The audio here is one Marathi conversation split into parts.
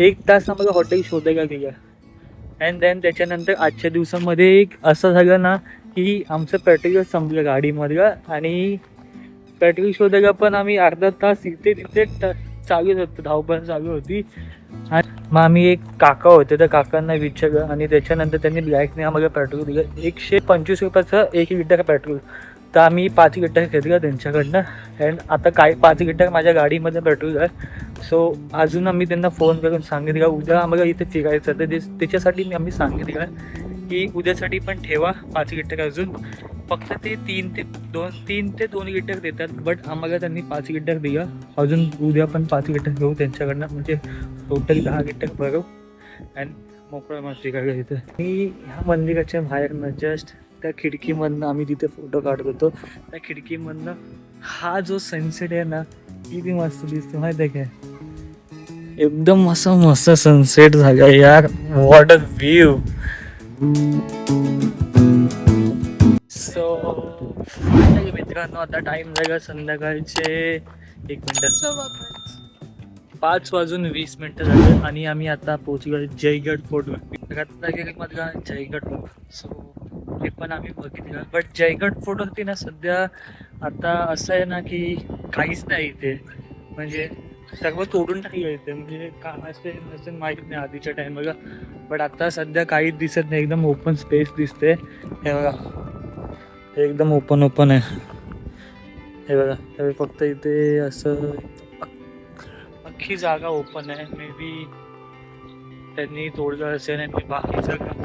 1 तास आम्हाला हॉटेल शोधायला गेलं. अँड देन त्याच्यानंतर आजच्या दिवसामध्ये एक असं झालं ना की आमचं पेट्रोल संपलं गाडीमधलं आणि पेट्रोल शोधायला पण आम्ही अर्धा तास इथे तिथे चालूच होतो, धावपळ चालू होती. आणि मग आम्ही एक काका होते, त्या काकांना विचारलं आणि त्याच्यानंतर त्यांनी ब्लॅकने आम्हाला पेट्रोल दिलं. 125 रुपयाचं 1 लिटर पेट्रोल. तर आम्ही 5 लिटर घेतलं त्यांच्याकडनं. अँड आता काय 5 लिटर माझ्या गाडीमध्ये पेट्रोल आहे. सो अजून आम्ही त्यांना फोन करून सांगितलं उद्या आम्हाला इथे फिरायचं, तर त्याच्यासाठी आम्ही सांगितलं की उद्यासाठी पण ठेवा 5 लिटर अजून. फक्त ते 3 ते 2 लिटर देतात, बट आम्हाला त्यांनी 5 लिटर दिलं. अजून उद्या पण 5 लिटर घेऊ त्यांच्याकडनं, म्हणजे टोटल 10 लिटर भरू अँड मोकळं मस्ती करायला इथं. मी ह्या मंदिराच्या बाहेरनं जस्ट त्या खिडकीमधनं आम्ही तिथे फोटो काढत होतो. त्या खिडकीमधनं हा जो सनसेट आहे ना किती मस्त दिसतो माहिती आहे काय. एकदम असं मस्त सनसेट झाला यार. What a view. सो मित्रांनो आता टाइम झाला संध्याकाळचे 1 मिनिट 5:20 झाले आणि आम्ही आता पोहोचलो जयगड फोर्टवर. रत्नागिरीमधला जयगड फोर्ट. सो ते पण आम्ही बघितलं. बट जयगड फोर्टवरती ना सध्या आता असं आहे ना की काहीच नाही इथे, म्हणजे सर्व तोडून टाकलं इथे. म्हणजे काय असेल माहीत नाही आधीच्या टाईमला, बट आता सध्या काहीच दिसत नाही. एकदम ओपन स्पेस दिसते. हे बघा एकदम ओपन आहे. हे बघा हे फक्त इथे असं अख्खी जागा ओपन आहे. मे बी त्यांनी तोडलं असेल आणि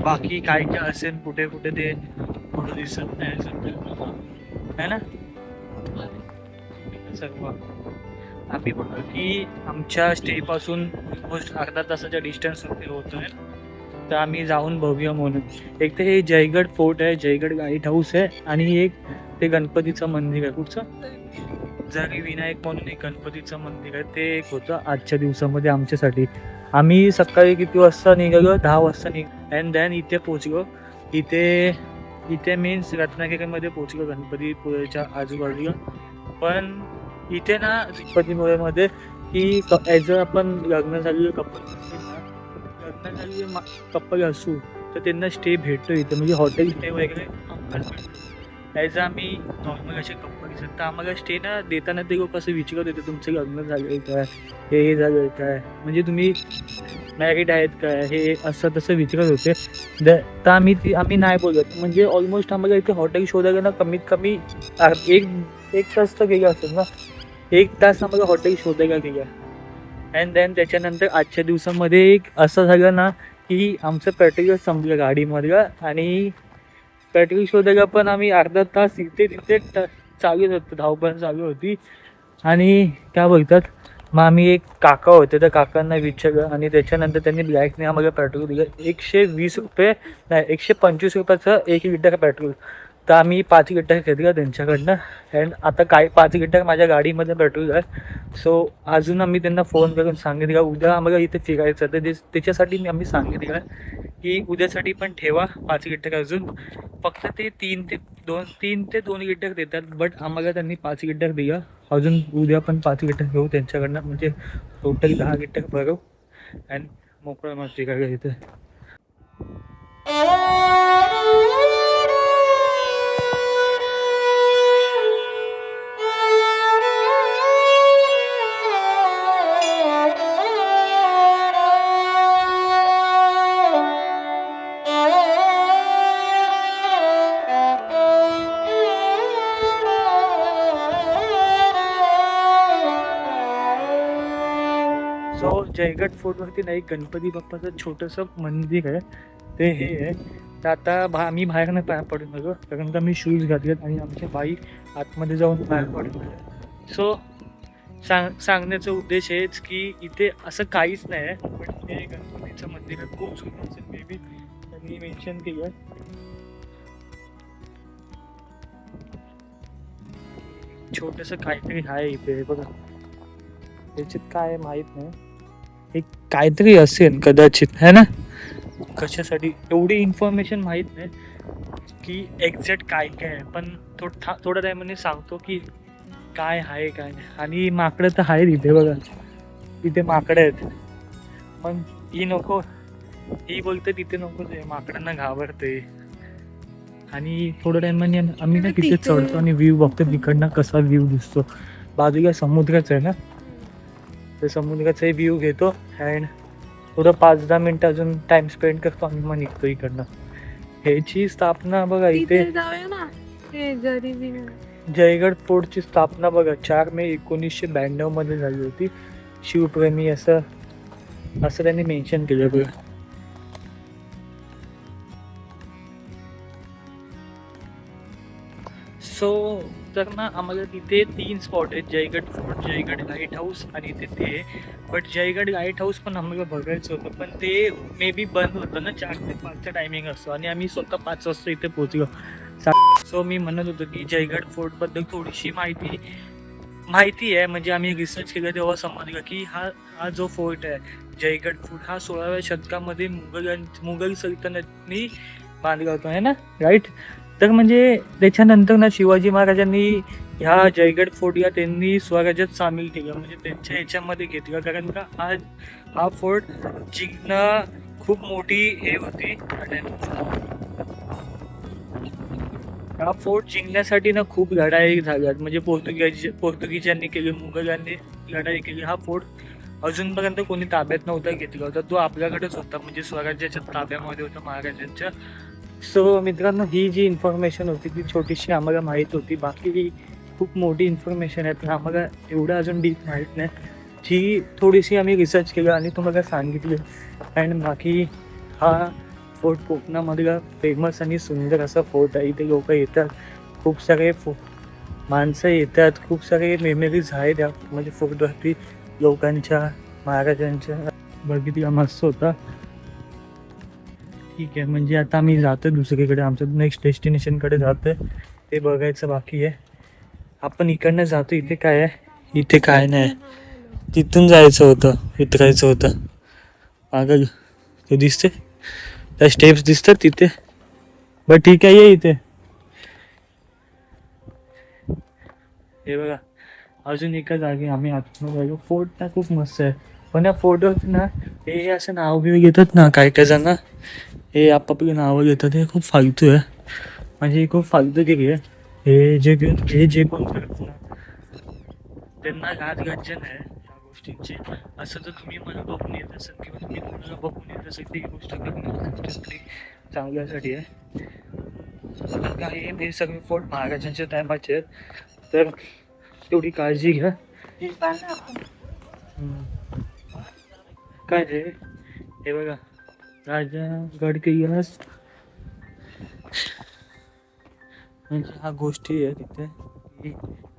बाकी काय काय असेल कुठे कुठे ते कुठं दिसत नाही सध्या है ना. सर्व आम्ही बघा की आमच्या स्टेपासून ऑलमोस्ट अर्धा तासाच्या डिस्टन्सवरती होतोय. तर आम्ही जाऊन बघूया म्हणून. एक तर हे जयगड फोर्ट आहे, जयगड लाईट हाऊस आहे आणि एक ते गणपतीचं मंदिर आहे. कुठचं जरी विनायक म्हणून एक गणपतीचं मंदिर आहे, ते एक होतं आजच्या दिवसामध्ये आमच्यासाठी. आम्ही सकाळी किती वाजता निघालो, 10 वाजता अँड देन इथे पोचलो. इथे मीन्स रत्नागिरीमध्ये पोचलो गणपतीपुळेच्या आजूबाजूला. पण इथे ना गणपतीपुळेमध्ये की ॲज अ आपण लग्न झालेलं कपल असू तर त्यांना स्टे भेटतो इथे, म्हणजे हॉटेल स्टे वगैरे ॲज आम्ही नॉर्मल असे कपल दिसत. तर आम्हाला स्टे ना देताना ते लोक असं विचारत होते तुमचं लग्न झालं आहे काय, हे झालं आहे काय, म्हणजे तुम्ही मॅरिड आहेत काय, हे असं तसं विचारत होते. तर आम्ही नाही बोलत. म्हणजे ऑलमोस्ट आम्हाला इथे हॉटेल शोधायला ना कमीत कमी एक तास तर गेला असेल ना. 1 तास आम्हाला हॉटेल शोधायला गेलं. अँड देन त्याच्यानंतर आजच्या दिवसामध्ये एक असं झालं ना की आमचं पेट्रोल संपलं गाडीमधलं आणि पेट्रोल शोधायला पण आम्ही अर्धा तास इथे तिथे चालूच होतो, धावपळ चालू होती. आणि काय बोलतात मग आम्ही एक काका होते, त्या काकांना विचारलं आणि त्याच्यानंतर त्यांनी ब्लॅकने आम्हाला पेट्रोल दिलं. 120 रुपये नाही 125 रुपयाचं 1 लिटर पेट्रोल. तर आम्ही 5 लिटर घेतलं त्यांच्याकडनं. अँड आता काय 5 लिटर माझ्या गाडीमध्ये पेट्रोल आहे. सो अजून आम्ही त्यांना फोन करून सांगितलं उद्या आम्हाला इथे फिरायचं, तर त्याच्यासाठी आम्ही सांगितलं की उद्यासाठी पण ठेवा 5 लिटर अजून. फक्त ते 3 ते 2 लिटर देतात, बट आम्हाला त्यांनी 5 लिटर दिलं. अजून उद्या पण 5 लिटर घेऊ त्यांच्याकडनं, म्हणजे टोटल 10 लिटर भरू अँड मोकळं मस्ती करायला इथे. सो जयगड फोर्टवरती ना एक गणपती बाप्पाचं छोटंसं मंदिर आहे, ते हे आहे. तर आता आम्ही बाहेरनं पाय पडून आलो, कारण का मी शूज घातलेत आणि आमच्या बाई आतमध्ये जाऊन पाय पडून. सो सांगण्याचा उद्देश हेच की इथे असं काहीच नाही आहे, पण इथे गणपतीचं मंदिर आहे. खूप सुंदर असेल, मे बी त्यांनी मेन्शन केलं. छोटंसं काहीतरी आहे इथे बघा. त्याच्यात काय माहीत नाही, एक काहीतरी असेल कदाचित है ना. कशासाठी एवढी इन्फॉर्मेशन माहीत नाही की एक्झॅक्ट काय काय आहे, पण थोड्या टायमाने सांगतो की काय आहे काय नाही. आणि माकडं तर आहे तिथे बघा, तिथे माकडं आहेत. पण ही नको, ही बोलते तिथे नकोच आहे, माकडांना घाबरते. आणि थोड्या टाइमाने आम्ही ना तिथे चढतो आणि व्ह्यू बघतो तिकडनं कसा व्ह्यू दिसतो. बाजूला समुद्रच आहे ना, तर समुद्राचा व्ह्यू घेतो अँड थोडं 5-10 मिनिटं अजून टाइम स्पेंड करतो आणि मग निघतो इकडनं. ह्याची स्थापना बघा इथे जयगड फोर्टची स्थापना बघा 4 मे 1992 मध्ये झाली होती. शिवप्रेमी असं त्यांनी मेन्शन केलं बघा. सो तर ना आम्हाला तिथे 3 स्पॉट आहेत, Jaigad fort, Jaigad light house आणि तिथे. बट जयगड लाईट हाऊस पण आम्हाला बघायचं होतं, पण ते मे बी बंद होतं ना, 4 ते 5चा टायमिंग असतो आणि आम्ही स्वतः 5 वाजता इथे पोहोचलो. सो मी म्हणत होतो की जयगड फोर्टबद्दल थोडीशी माहिती आहे. म्हणजे आम्ही रिसर्च केलं तेव्हा समजलं की हा जो फोर्ट आहे जयगड फोर्ट हा 16व्या शतकामध्ये मुघल सल्तनतनी बांधला होता आहे ना, राईट. तर म्हणजे त्याच्यानंतर ना शिवाजी महाराजांनी ह्या जयगड फोर्ट या त्यांनी स्वराज्यात सामील केलं, म्हणजे त्यांच्या ह्याच्यामध्ये घेतलं. कारण का हा फोर्ट जिंकणं खूप मोठी हे होती. हा फोर्ट जिंकण्यासाठी ना खूप लढाई झाल्यात, म्हणजे पोर्तुगीजांनी केली, मुघलांनी लढाई केली. हा फोर्ट अजूनपर्यंत कोणी ताब्यात नव्हता घेतला होता, तो आपल्याकडेच होता, म्हणजे स्वराज्याच्या ताब्यामध्ये होता महाराजांच्या. सो मित्रांनो, ही जी इन्फॉर्मेशन होती ती छोटीशी आम्हाला माहीत होती. बाकी खूप मोठी इन्फॉर्मेशन आहे, पण आम्हाला एवढं अजून डीप माहीत नाही. जी थोडीशी आम्ही रिसर्च केलं आणि तुम्हाला सांगितलं. अँड बाकी हा फोर्ट कोकणामधला फेमस आणि सुंदर असा फोर्ट आहे. इथे लोक येतात, खूप सारे माणसं येतात, खूप सारे मेमरीज आहेत या म्हणजे फोर्टवरती लोकांच्या, महाराजांच्या. बघितला मस्त होता. ठीक आहे, म्हणजे आता आम्ही जातो दुसरीकडे, आमचं नेक्स्ट डेस्टिनेशनकडे जातो आहे, ते बघायचं बाकी आहे. आपण इकडनं जातो. इथे काय आहे? इथे काय नाही, तिथून जायचं होतं, उतरायचं होतं. मागं ते दिसते, त्या स्टेप्स दिसतात तिथे. बरं ठीक आहे, ये इथे. हे बघा, अजून एका जागी आम्ही आतमध्ये. फोर्ट ना खूप मस्त आहे, पण या फोर्टवरती ना हे असं नाव बिव घेतात ना काय काय जण, हे आपापली नावं घेतात. हे खूप फालतू आहे, म्हणजे ही खूप फालतूगिरी आहे. हे जे कोण करत ना त्यांना गाजगर्जन आहे या गोष्टींची. असं जर तुम्ही मला बघून येत असेल किंवा तुम्ही कोणाला बघून येत असेल ती गोष्ट करणं चांगल्यासाठी आहे. काही हे सगळे फोर्ट महाराजांच्या टायमाचे आहेत, तर तेवढी काळजी घ्या. काय रे, हे बघा राजा गड किल्ला, म्हणजे ह्या गोष्टी आहे तिथे.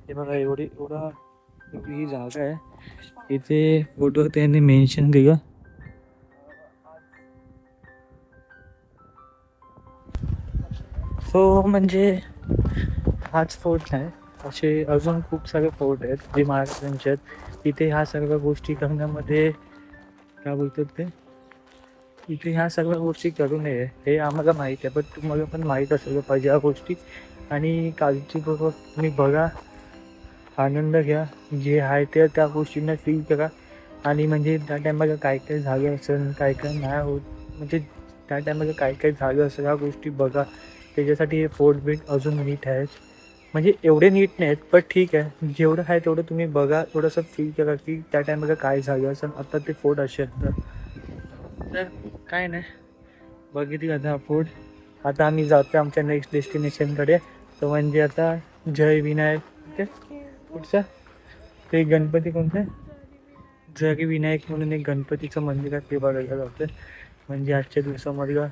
हे बघा एवढी ही जागा आहे, इथे फोटो त्यांनी मेन्शन केलं. सो म्हणजे हाच फोर्ट नाही, असे अजून खूप सारे फोर्ट आहेत जे महाराजांचे आहेत. तिथे ह्या सर्व गोष्टी करण्यामध्ये काय बोलतात ते, इथे ह्या सर्व गोष्टी करू नये हे आम्हाला माहीत आहे, पण तुम्हाला पण माहीत असायला पाहिजे ह्या गोष्टी. आणि काळजीपूर्वक तुम्ही बघा, आनंद घ्या, जे आहे ते त्या गोष्टींना फील करा. आणि म्हणजे त्या टायमाला काय काय झालं असेल, काय काय नाही होत, म्हणजे त्या टायमाला काय काय झालं असेल ह्या गोष्टी बघा. त्याच्यासाठी हे फोर्ट बीट अजून नीट आहेत, म्हणजे एवढे नीट नाही आहेत पण ठीक आहे, जेवढं आहे तेवढं तुम्ही बघा, थोडंसं फील करा की त्या टायमाला काय झालं असेल. आता ते फोर्ट असे आहेत, तर काय नाही बघितलं आता फोर्ट. आता आम्ही जातो आमच्या नेक्स्ट डेस्टिनेशनकडे, तो म्हणजे आता जय विनायक. पुढचं ते गणपती कोणतं, जय विनायक म्हणून एक गणपतीचं मंदिर आहे, ते बघायला जातं. म्हणजे आजच्या दिवसामध्ये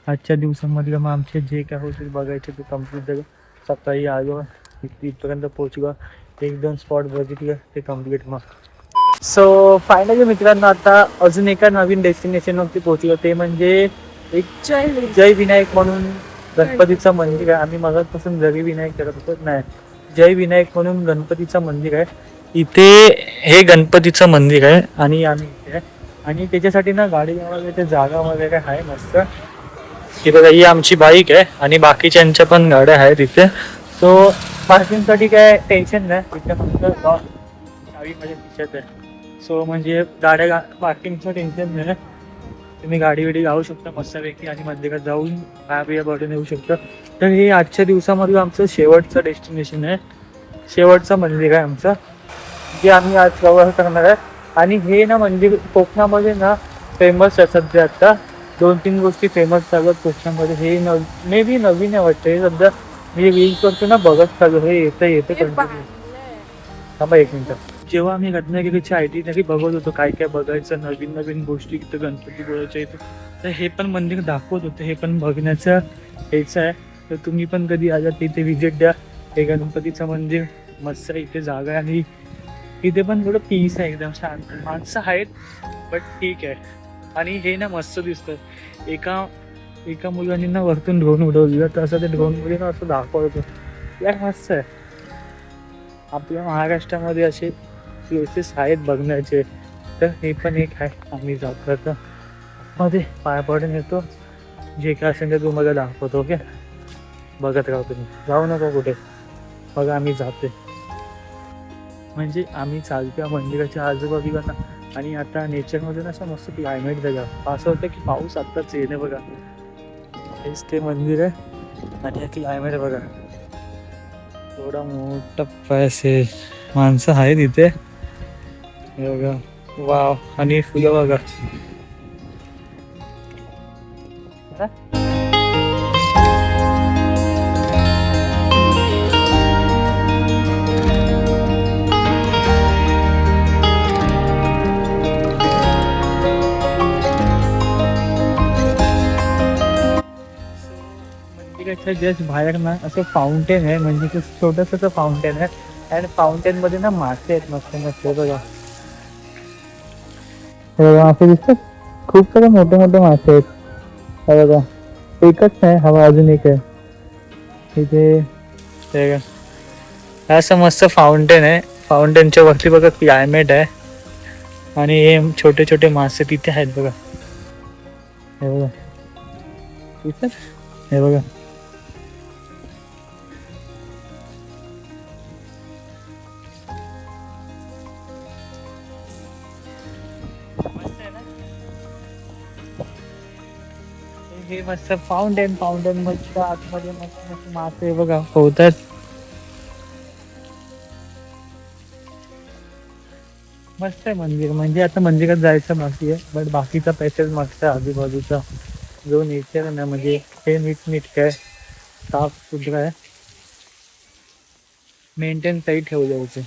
आजच्या दिवसामध्ये मग आमचे जे काय होते बघायचे ते कम्प्लीट झालं. सकाळी आलो, इथपर्यंत पोहोचलो, 1-2 स्पॉट बघितलं, ते कम्प्लीट. मग सो फायनली मित्रांनो आता अजून एका नवीन डेस्टिनेशनवरती पोहोचलो, ते म्हणजे एक जय विनायक म्हणून गणपतीचं मंदिर आहे. आम्ही मगापासून जय विनायक करत होतो, नाही जय विनायक म्हणून गणपतीचं मंदिर आहे. इथे हे गणपतीचं मंदिर आहे आणि आम्ही इथे आहे. आणि त्याच्यासाठी ना गाडी वगैरे जागा वगैरे आहे मस्त. तिथे ही आमची बाईक आहे आणि बाकीच्यांच्या पण गाड्या आहेत इथे. सो पार्किंगसाठी काय टेन्शन नाही, इथे फक्त चावी माझ्या खिशात आहे. सो म्हणजे गाड्या पार्किंगचं टेन्शन नाही. तुम्ही गाडी वेडी लावू शकता मस्तपैकी आणि मंदिरात जाऊन पाया बिया पडून येऊ शकता. तर हे आजच्या दिवसामध्ये आमचं शेवटचं डेस्टिनेशन आहे, शेवटचं मंदिर आहे आमचं, जे आम्ही आज कव्हर करणार आहे. आणि हे ना मंदिर कोकणामध्ये ना फेमस आहे सध्या. आता 2-3 गोष्टी फेमस चालू कोकणामध्ये. हे मे बी नवीन आहे वाटतं. हे सध्या मी रील्स करतो ना बघत चालू. हे येतं कंटिन्यू. थांबा 1 मिनिट. जेव्हा आम्ही रत्नागिरीच्या आयटीनरी बघत होतो काय काय बघायचं नवीन नवीन गोष्टी इथं गणपतीपुळ्याच्या इथं, तर हे पण मंदिर दाखवत होतं. हे पण बघण्याचं हेच आहे. तर तुम्ही पण कधी आलात इथे व्हिजिट द्या. हे गणपतीचं मंदिर मस्त आहे. इथे जागा आहे आणि इथे पण थोडं पीस आहे, एकदम शांत. माणसं आहेत बट ठीक आहे. आणि हे ना मस्त दिसतं. एका मुलांनी ना वरतून ड्रोन उडवलेलं, तर असं ते ड्रोन मध्ये असं दाखवत होतं. यार मस्त आहे. आपल्या महाराष्ट्रामध्ये असे प्लेसेस आहेत बघण्याचे, तर हे पण एक आहे. आम्ही जातो आता मध्ये पाया पडून येतो. जे काय असेल ते तुम्हाला दाखवतो. ओके, बघत राहा तुम्ही, जाऊ नका कुठे. बघा आम्ही जातोय, म्हणजे आम्ही चालतो मंदिराच्या आजूबाजूला ना. आणि आता नेचरमध्ये ना असं मस्त क्लायमेट झालं. असं होतं की पाऊस आत्ताच येणे. बघा हेच ते मंदिर आहे आणि क्लायमेट बघा. थोडा मोठा पैसे माणसं आहेत इथे. हे बघा, वाव. आणि फुलं बघा. मंदिराच्या जस्ट बाहेर ना असं फाउंटेन आहे, म्हणजे छोटंसं फाउंटेन आहे. आणि फाउंटेन मध्ये ना मासे आहेत मस्त मस्त. बघा मासे दिसतात, खूप सारे मोठे मोठे मासे आहेत. बघा एकच नाही, हवा अजून एक आहे इथे. असं मस्त फाउंटेन आहे. फाउंटेनच्या वरती बघा क्लायमेट आहे आणि हे छोटे छोटे मासे तिथे आहेत बघा. हे बघा दिसतात, हे बघा. हे मस्त फाउंटेन मध्ये आतमध्ये मस्त मस्त मासे बघा होतात. मस्त आहे मंदिर. म्हणजे आता मंदिरात जायचं बाकी आहे, बट बाकीचा पॅसेज मस्त आहे. आजूबाजूचा जो नेचर आहे ना, म्हणजे हे नीटनेटकं आहे, साफ सुथरा आहे, मेंटेन सही ठेवलं होते.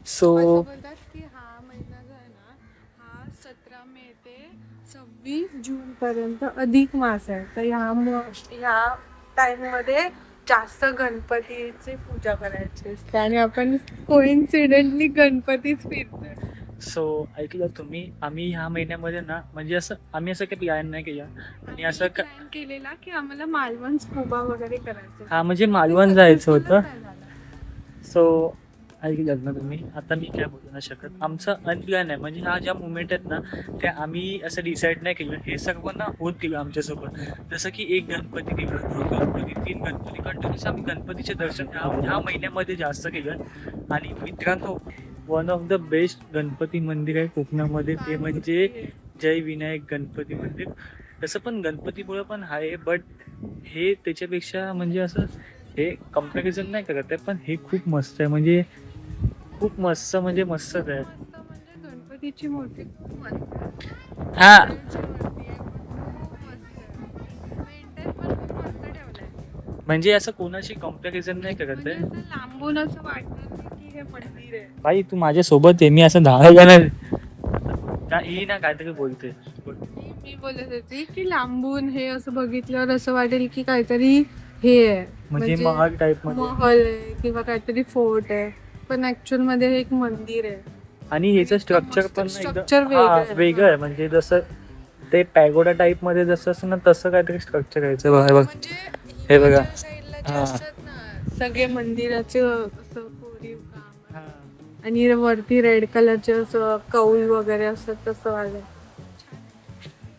सो बोलतात की हा महिना जो आहे ना, हा 17 मे ते 26 जून पर्यंत अधिक मास आहे. तर ह्या टाइम मध्ये जास्त गणपतीची पूजा करायची असते आणि आपण कोइन्सिडेंटली गणपतीच फिरतोय. सो ऐकलं तुम्ही, आम्ही ह्या महिन्यामध्ये ना, म्हणजे असं आम्ही असं काही प्लॅन नाही केला. आणि असं प्लॅन केलेला की आम्हाला मालवण स्कूबा वगैरे करायचं. हा म्हणजे मालवण जायचं होतं. सो ऐकलं ना तुम्ही, आता मी काय बोलू नाही शकत. आमचं अनप्लॅन आहे, म्हणजे हा ज्या मुवमेंट आहेत ना, त्या आम्ही असं डिसाईड नाही केलं. हे सर्व ना होत गेलं आमच्यासोबत. जसं की एक गणपती केलं, 2 गणपती, 3 गणपती, कंटिन्यूस आम्ही गणपतीचे दर्शन ह्या महिन्यामध्ये जास्त केलं. आणि मित्रांनो, one of the best Ganpati मंदिर आहे कोकणामध्ये, ते म्हणजे जय विनायक गणपती मंदिर. तसं पण गणपतीपुळं पण आहे, बट हे त्याच्यापेक्षा म्हणजे असं हे कम्पॅरिझन नाही करत आहे, पण हे खूप मस्त आहे. म्हणजे खूप मस्त, म्हणजे मस्तच आहे. म्हणजे गणपतीची मूर्ती खूप मस्त आहे. हा म्हणजे असं कोणाशी कम्पॅरिझन नाही करत आहे. लांबून असं वाटतं की हे मंदिर आहे. भाई तू माझ्या सोबत आहे, मी असं धावायला नाही. ही ना काहीतरी बोलते. मी बोलत होती की लांबून हे असं बघितल्यावर असं वाटेल की काहीतरी हे आहे, म्हणजे महाग टाईप मध्ये. महल आहे किंवा काहीतरी फोर्ट आहे, पण ऍक्च्युअल मध्ये हे एक मंदिर आहे. आणि याचं स्ट्रक्चर पण Structure एकदम वेगळं आहे. वेगळं आहे. म्हणजे जसं ते पॅगोडा टाईप मध्ये जसं असं ना तसं काहीतरी स्ट्रक्चर यायचं बघा. म्हणजे हे बघा. हिमाचल साईडला जे असतात ना सगळे मंदिराचे असं कोरीव काम आहे. आणि वरती रेड कलरचे असं कौल वगैरे असतात तसं वाटलं.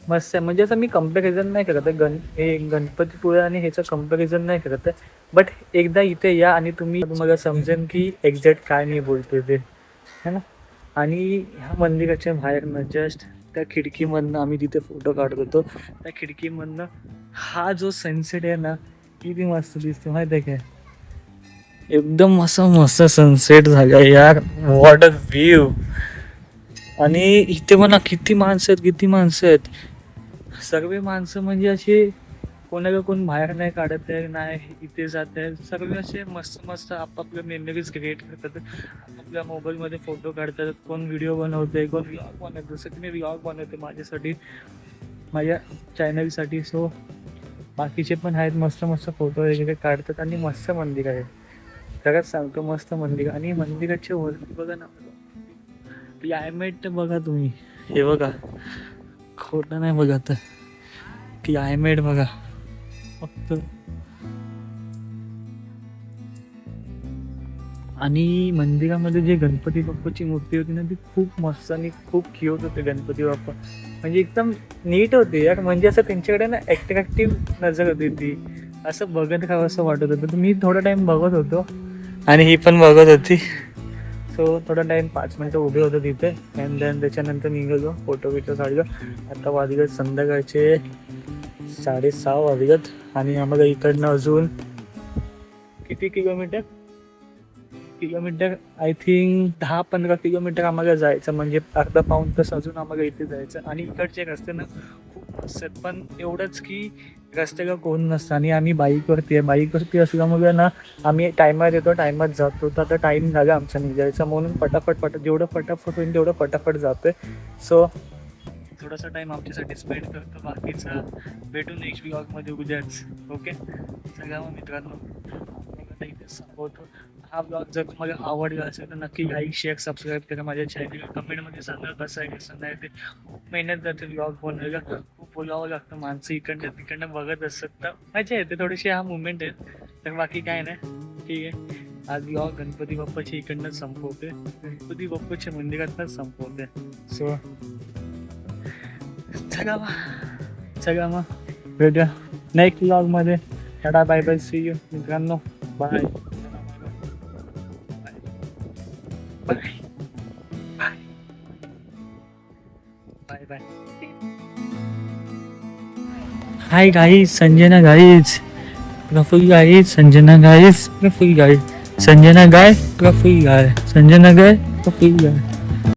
मस्त आहे. म्हणजे असं मी कम्पॅरिझन नाही करत आहे. हे गणपतीपुळे आणि ह्याचं कम्पॅरिझन नाही करत आहे. बट एकदा इथे या आणि तुम्हाला समजेल की एक्झॅक्ट काय मी बोलते ते, है ना. आणि ह्या मंदिराच्या बाहेरनं जस्ट त्या खिडकीमधनं आम्ही तिथे फोटो काढत होतो. त्या खिडकीमधनं हा जो सनसेट आहे ना किती मस्त दिसतो माहिती आहे काय. एकदम असं मस्त सनसेट झाला यार. What a view. आणि इथे म्हणा किती माणसं आहेत. सर्व माणसं म्हणजे असे कोणाला कोण बाहेर नाही काढत आहे, नाही इथे जात आहे. सर्व असे मस्त आपापल्या मेमरीज क्रिएट करतात. आपल्या मोबाईलमध्ये फोटो काढतात. कोण व्हिडिओ बनवते, कोण व्लॉग बनवतं. जसं की मी व्लॉग बनवते माझ्यासाठी, माझ्या चॅनलसाठी. सो बाकीचे पण आहेत मस्त फोटो वगैरे काढतात. आणि मस्त मंदिर आहे, खरंच सांगतो मस्त मंदिर. आणि मंदिराच्या वरती बघा ना क्लायमेट बघा तुम्ही. हे बघा, खोटं नाही बघा, तर क्लायमेट बघा फक्त. आणि मंदिरामध्ये जे गणपती बाप्पाची मूर्ती होती ना ती खूप मस्त आणि खूप क्यूट होते गणपती बाप्पा. म्हणजे एकदम नीट होते यार. म्हणजे असं त्यांच्याकडे ना अट्रॅक्टिव्ह नजर होती ती. असं बघत राहावं असं वाटत होतं. तर मी थोडा टाइम बघत होतो आणि ही पण बघत होती. सो थोडा टाइम 5 मिनटं उभे होतो तिथे. अँड देन त्याच्यानंतर निघालो, फोटो काढलो. आता वाजले संध्याकाळचे 6:30 वाजलेत. आणि आम्हाला इकडनं अजून किती किलोमीटर आय थिंक 10-15 किलोमीटर आम्हाला जायचं. म्हणजे अर्धा पाऊण तास अजून आम्हाला इथे जायचं. आणि इकडचे रस्ते ना खूप मस्त आहेत. पण एवढंच की रस्त्याला कोण नसतं. आणि आम्ही बाईकवरती असल्यामुळे ना आम्ही टायमात येतो, टायमात जातो. तर आता टाईम झाला आमचा निघायचा, म्हणून पटापट जेवढं फटाफट होईल तेवढं फटाफट जातोय. सो थोडासा टाईम आमच्यासाठी स्पेंड करतो. बाकीचा भेटू नेक्स्ट व्लॉगमध्ये उद्याच. ओके, सगळ्या मित्रांनो इथे संपवतो. हा ब्लॉग जर तुम्हाला आवडला असेल तर नक्की लाईक, शेअर, सबस्क्राईब करा माझ्या चॅनल. कमेंटमध्ये सांगा कसं आहे कसं नाही ते. खूप मेहनत करते ब्लॉग बनवायला, खूप बोलावं लागतं. माणसं तिकडनं बघत असतात तर मजा येते थोडीशी. हा मुवमेंट आहे, तर बाकी काय नाही. ठीक आहे, आज ब्लॉग गणपती बाप्पाच्या इकडनंच संपवते, गणपती बाप्पाच्या मंदिरातनंच संपवते. सो चला मग भेटूया नेक्स्ट ब्लॉगमध्ये. Tata, bye bye, see you मित्रांनो, bye bye. Hi guys, Sanjana guys, Praful guys, Sanjana guys, Praful guys, Sanjana guy, Praful guy, Sanjana guy, Praful गाय.